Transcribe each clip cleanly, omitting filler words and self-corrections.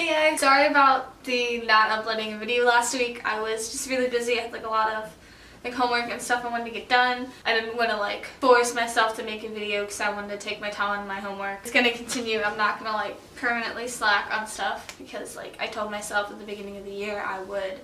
Yay! Sorry about the not uploading a video last week. I was just really busy. I had like a lot of like homework and stuff I wanted to get done. I didn't want to like force myself to make a video because I wanted to take my time on my homework. It's gonna continue. I'm not gonna like permanently slack on stuff because like I told myself at the beginning of the year I would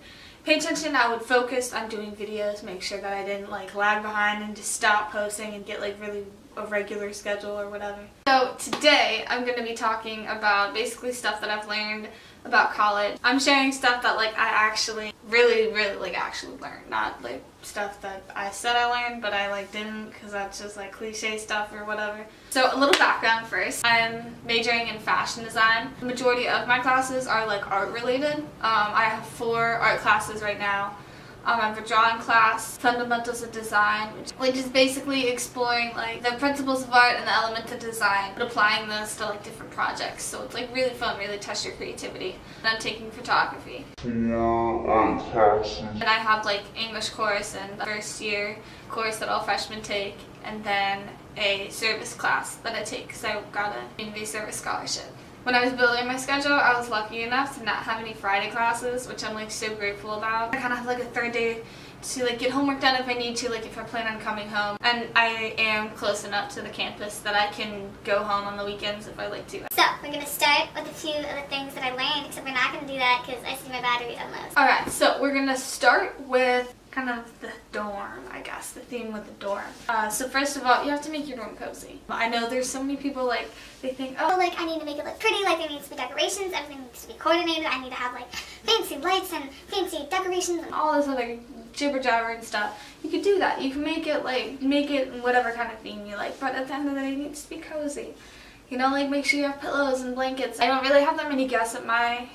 pay attention, I would focus on doing videos, make sure that I didn't like lag behind and just stop posting and get like really a regular schedule or whatever. So today I'm going to be talking about basically stuff that I've learned about college. I'm sharing stuff that like I actually really like actually learned, not like stuff that I said I learned but I like didn't because that's just like cliche stuff or whatever. So a little background first. I'm majoring in fashion design. The majority of my classes are like art related. I have 4 art classes right now. I have a drawing class, fundamentals of design, which is basically exploring like the principles of art and the elements of design, but applying those to like different projects. So it's like really fun, really test your creativity. And I'm taking photography. And I have like English course and the first year course that all freshmen take, and then a service class that I take because I got a community service scholarship. When I was building my schedule, I was lucky enough to not have any Friday classes, which I'm like so grateful about. I kind of have like a third day to like get homework done if I need to, like if I plan on coming home. And I am close enough to the campus that I can go home on the weekends if I like to. So we're going to start with a few of the things that I learned, except we're not going to do that because I see my battery almost. Alright, so we're going to start with kind of the dorm, I guess, the theme with the dorm. So first of all, you have to make your dorm cozy. I know there's so many people like, they think, oh, like I need to make it look pretty, like there needs to be decorations, everything needs to be coordinated, I need to have like fancy lights and fancy decorations and all this other jibber jabber and stuff. You could do that. You can make it whatever kind of theme you like, but at the end of the day, it needs to be cozy. You know, like make sure you have pillows and blankets. I don't really have that many guests in my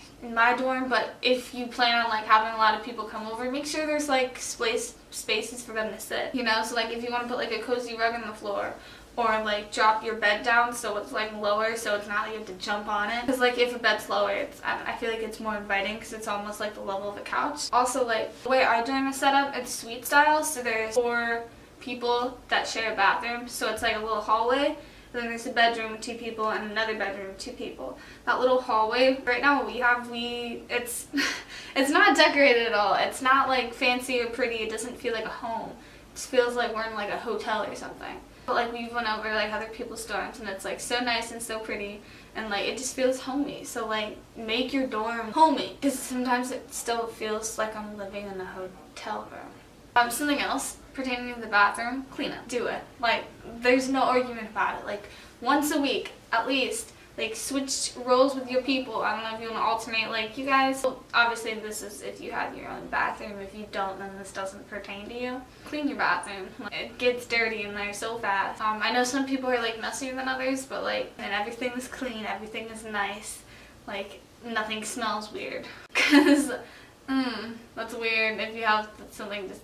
dorm, but if you plan on like having a lot of people come over, make sure there's like spaces for them to sit. You know, so like if you want to put like a cozy rug on the floor, or like drop your bed down so it's like lower, so it's not like you have to jump on it. Because like if a bed's lower, I feel like it's more inviting because it's almost like the level of a couch. Also, like the way our dorm is set up, it's suite style, so there's 4 people that share a bathroom, so it's like a little hallway. And then there's a bedroom with 2 people and another bedroom with 2 people. That little hallway, right now it's it's not decorated at all. It's not like fancy or pretty. It doesn't feel like a home. It just feels like we're in like a hotel or something. But like we've went over like other people's dorms and it's like so nice and so pretty and like it just feels homey. So like make your dorm homey because sometimes it still feels like I'm living in a hotel room. Something else pertaining to the bathroom, clean it. Do it. Like, there's no argument about it. Like, once a week, at least, like, switch roles with your people. I don't know if you want to alternate, like, you guys. Well, obviously, this is if you have your own bathroom. If you don't, then this doesn't pertain to you. Clean your bathroom. Like, it gets dirty in there so fast. I know some people are, like, messier than others, but, like, and everything is clean. Everything is nice. Like, nothing smells weird. Because, that's weird if you have something just,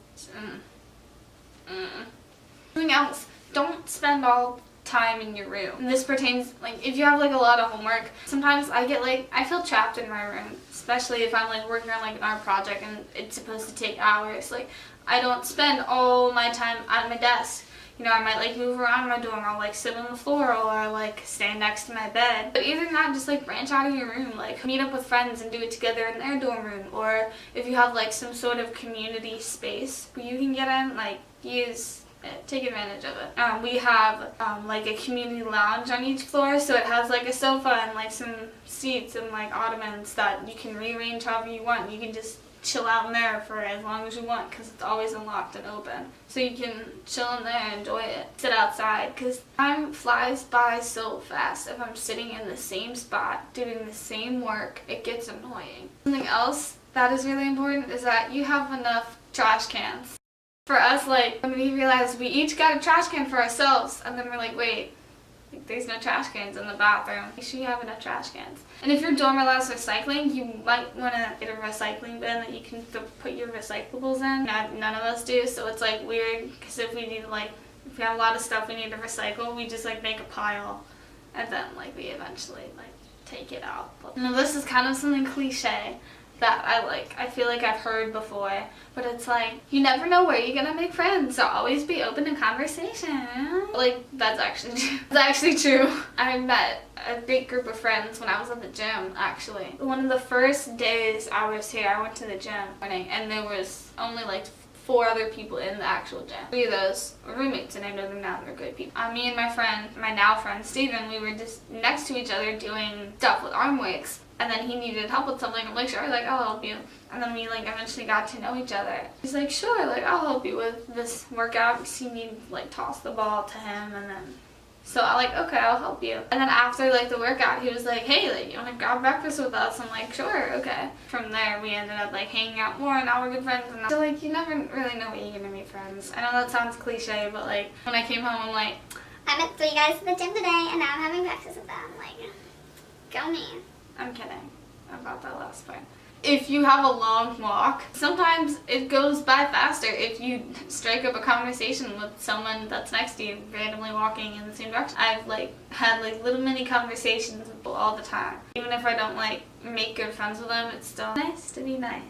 Something else, don't spend all time in your room. And this pertains, like, if you have like a lot of homework, sometimes I feel trapped in my room, especially if I'm like working on like an art project and it's supposed to take hours. Like, I don't spend all my time at my desk. You know, I might like move around my dorm, I'll like sit on the floor or like stand next to my bed. But either that, just like branch out of your room, like meet up with friends and do it together in their dorm room. Or if you have like some sort of community space where you can get in, like use it, take advantage of it. We have like a community lounge on each floor, so it has like a sofa and like some seats and like ottomans that you can rearrange however you want. You can just chill out in there for as long as you want because it's always unlocked and open. So you can chill in there and enjoy it. Sit outside because time flies by so fast. If I'm sitting in the same spot doing the same work, it gets annoying. Something else that is really important is that you have enough trash cans. For us, like, when we realized we each got a trash can for ourselves, and then we're like, wait, there's no trash cans in the bathroom. Make sure you have enough trash cans. And if your dorm allows recycling, you might want to get a recycling bin that you can put your recyclables in. None of us do, so it's like weird, because if we have a lot of stuff we need to recycle, we just like make a pile, and then like we eventually like take it out. Now this is kind of something cliche, that I like. I feel like I've heard before, but it's like, you never know where you're gonna make friends, so always be open to conversation. Like, that's actually true. That's actually true. I met a great group of friends when I was at the gym, actually. One of the first days I was here, I went to the gym, and there was only like 4 other people in the actual gym. 3 of those were roommates, and I know them now, and they're good people. Me and my friend, my now friend Steven, we were just next to each other doing stuff with arm weights, and then he needed help with something. I'm like, sure, like, I'll help you. And then we like eventually got to know each other. He's like, sure, like, I'll help you with this workout, because he needed like toss the ball to him, and then so I like, okay, I'll help you. And then after like the workout, he was like, hey, like, you want to grab breakfast with us? I'm like, sure, okay. From there, we ended up like hanging out more, and now we're good friends. And so like, you never really know when you're gonna meet friends. I know that sounds cliche, but like, when I came home, I'm like, I met 3 guys at the gym today, and now I'm having breakfast with them. Like, go me. I'm kidding about that last part. If you have a long walk, sometimes it goes by faster if you strike up a conversation with someone that's next to you, randomly walking in the same direction. I've like had like little mini conversations with people all the time. Even if I don't like make good friends with them, it's still nice to be nice.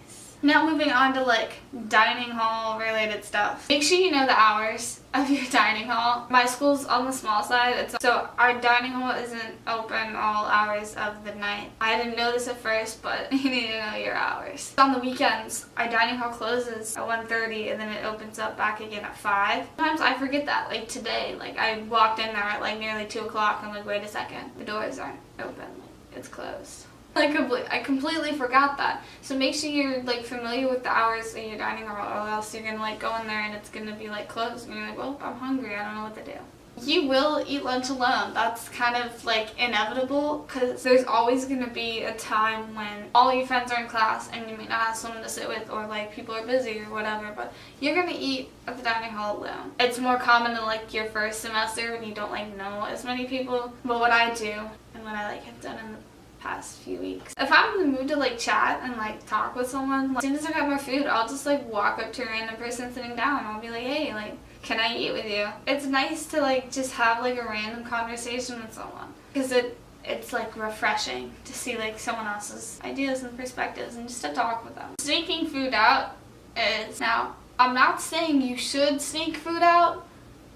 Now moving on to like dining hall related stuff. Make sure you know the hours of your dining hall. My school's on the small side, so our dining hall isn't open all hours of the night. I didn't know this at first, but you need to know your hours. On the weekends, our dining hall closes at 1:30 and then it opens up back again at 5. Sometimes I forget that, like today, like I walked in there at like nearly 2 o'clock. I'm like, wait a second, the doors aren't open, like, it's closed. I completely forgot that. So make sure you're like familiar with the hours of your dining hall, or else you're gonna like go in there and it's gonna be like closed, and you're like, well, I'm hungry, I don't know what to do. You will eat lunch alone. That's kind of like inevitable, because there's always gonna be a time when all your friends are in class and you may not have someone to sit with, or like people are busy or whatever, but you're gonna eat at the dining hall alone. It's more common in like your first semester when you don't like know as many people, but what I do and what I like have done in the past few weeks, if I'm in the mood to like chat and like talk with someone, like, as soon as I got my food, I'll just like walk up to a random person sitting down and I'll be like, hey, like, can I eat with you? It's nice to like just have like a random conversation with someone, because it's like refreshing to see like someone else's ideas and perspectives and just to talk with them. Sneaking food out is, now I'm not saying you should sneak food out,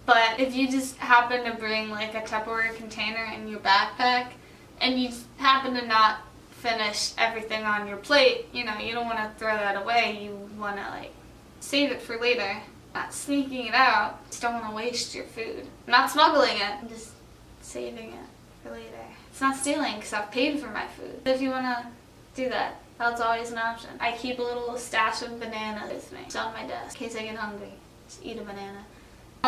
but if you just happen to bring like a Tupperware container in your backpack and you happen to not finish everything on your plate, you know, you don't want to throw that away. You want to like save it for later. Not sneaking it out. Just don't want to waste your food. I'm not smuggling it. I'm just saving it for later. It's not stealing because I've paid for my food. If you want to do that, that's always an option. I keep a little stash of bananas with me. It's on my desk in case I get hungry. Just eat a banana.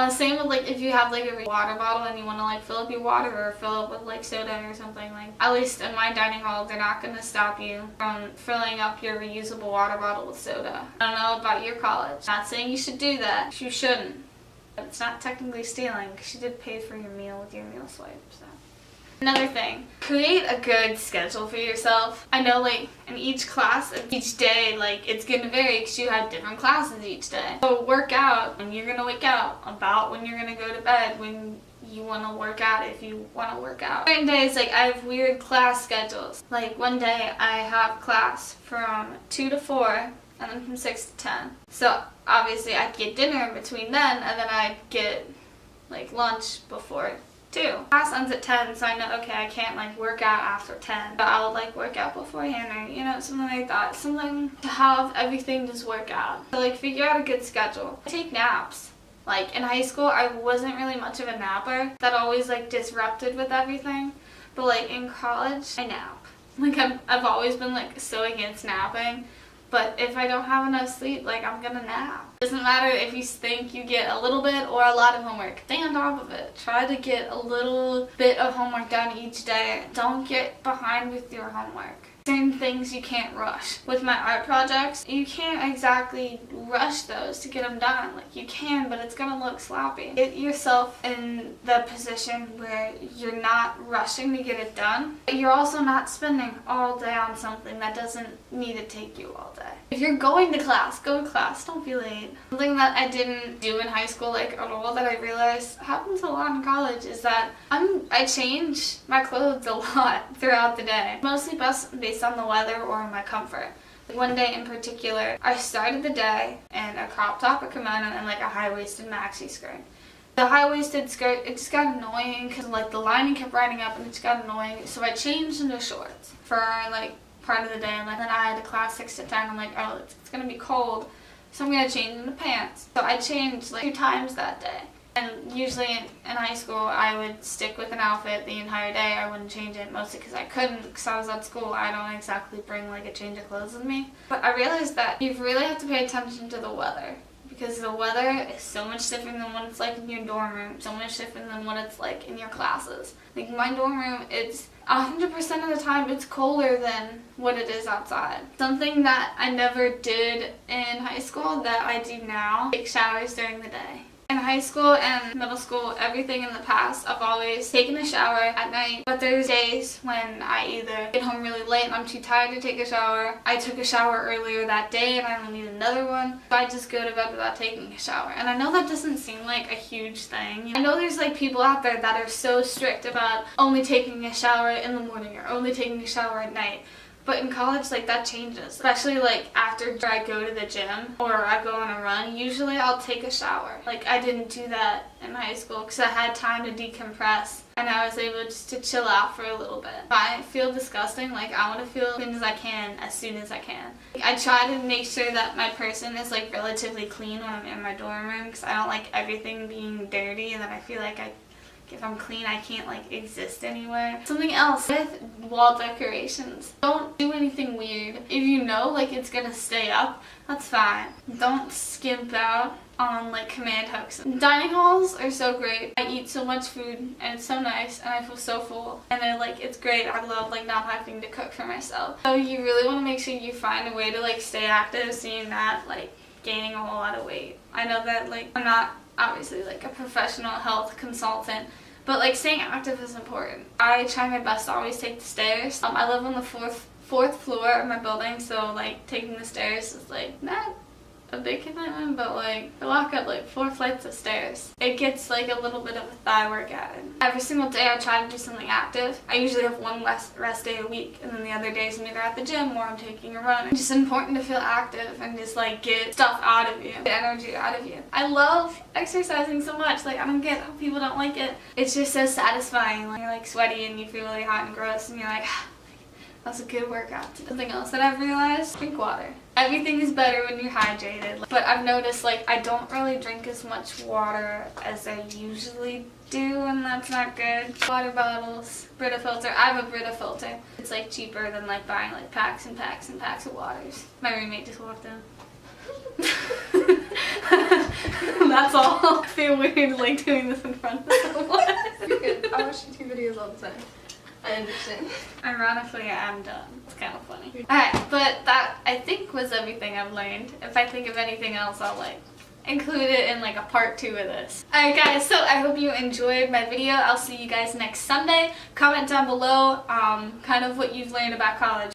Same with like if you have like a water bottle and you want to like fill up your water or fill up with like soda or something, like at least in my dining hall they're not going to stop you from filling up your reusable water bottle with soda. I don't know about your college. Not saying you should do that. You shouldn't. But it's not technically stealing because you did pay for your meal with your meal swipe. So. Another thing, create a good schedule for yourself. I know like in each class, each day, like it's going to vary because you have different classes each day. So work out when you're going to wake up, about when you're going to go to bed, when you want to work out if you want to work out. Certain days, like I have weird class schedules. Like one day I have class from 2 to 4 and then from 6 to 10. So obviously I'd get dinner in between then, and then I'd get like lunch before 2. Class ends at 10, so I know, okay, I can't like work out after 10, but I'll like work out beforehand, or you know, something like that. Something to have everything just work out. So like figure out a good schedule. Take naps. Like in high school, I wasn't really much of a napper. That always like disrupted with everything. But like in college, I nap. Like I've always been like so against napping. But if I don't have enough sleep, like I'm gonna nap. Doesn't matter if you think you get a little bit or a lot of homework. Stay on top of it. Try to get a little bit of homework done each day. Don't get behind with your homework. Certain things you can't rush. With my art projects, you can't exactly rush those to get them done. Like you can, but it's gonna look sloppy. Get yourself in the position where you're not rushing to get it done, but you're also not spending all day on something that doesn't need to take you all day. If you're going to class, go to class. Don't be late. Something that I didn't do in high school, like at all, that I realized happens a lot in college, is that I change my clothes a lot throughout the day. Mostly based on the weather or my comfort. One day in particular, I started the day in a crop top, a kimono, and like a high-waisted maxi skirt. The high-waisted skirt, it just got annoying because like the lining kept riding up and it just got annoying. So I changed into shorts for like part of the day. And then I had a class 6 to 10. I'm like, oh, it's gonna be cold, so I'm gonna change into pants. So I changed like 2 times that day. And usually in high school, I would stick with an outfit the entire day. I wouldn't change it, mostly because I couldn't, because I was at school. I don't exactly bring like a change of clothes with me. But I realized that you really have to pay attention to the weather, because the weather is so much different than what it's like in your dorm room, so much different than what it's like in your classes. Like my dorm room, it's 100% of the time it's colder than what it is outside. Something that I never did in high school that I do now, take showers during the day. In high school and middle school, everything in the past, I've always taken a shower at night. But there's days when I either get home really late and I'm too tired to take a shower. I took a shower earlier that day and I don't need another one. So I just go to bed without taking a shower. And I know that doesn't seem like a huge thing. I know there's like people out there that are so strict about only taking a shower in the morning or only taking a shower at night. But in college, like, that changes. Especially, like, after I go to the gym or I go on a run, usually I'll take a shower. Like, I didn't do that in high school because I had time to decompress and I was able just to chill out for a little bit. If I feel disgusting, like, I want to feel as clean as I can, as soon as I can. Like, I try to make sure that my person is, like, relatively clean when I'm in my dorm room because I don't like everything being dirty, and then I feel like if I'm clean, I can't like exist anywhere. Something else with wall decorations. Don't do anything weird. If you know like it's gonna stay up, that's fine. Don't skimp out on like command hooks. Dining halls are so great. I eat so much food and it's so nice and I feel so full. And then like it's great. I love like not having to cook for myself. So you really want to make sure you find a way to like stay active so you're not like gaining a whole lot of weight. I know that like I'm not obviously like a professional health consultant, but like staying active is important. I try my best to always take the stairs. I live on the fourth floor of my building, so like taking the stairs is like not a big commitment, but like I walk up like 4 flights of stairs. It gets like a little bit of a thigh workout. Every single day I try to do something active. I usually have one rest day a week, and then the other days I'm either at the gym or I'm taking a run. It's just important to feel active and just like get stuff out of you, get energy out of you. I love exercising so much. Like I don't get how people don't like it. It's just so satisfying. Like you're like sweaty and you feel really hot and gross and you're like, that was a good workout today. Something else that I've realized, drink water. Everything is better when you're hydrated. But I've noticed like I don't really drink as much water as I usually do, and that's not good. Water bottles, Brita filter. I have a Brita filter. It's like cheaper than like buying like packs and packs and packs of waters. My roommate just walked in. That's all. I feel weird like doing this in front of someone. You're good. I watch YouTube videos all the time. I understand. Ironically, I'm done. It's kind of funny. Alright, but that I think was everything I've learned. If I think of anything else, I'll like include it in like a part 2 of this. Alright guys, so I hope you enjoyed my video. I'll see you guys next Sunday. Comment down below kind of what you've learned about college.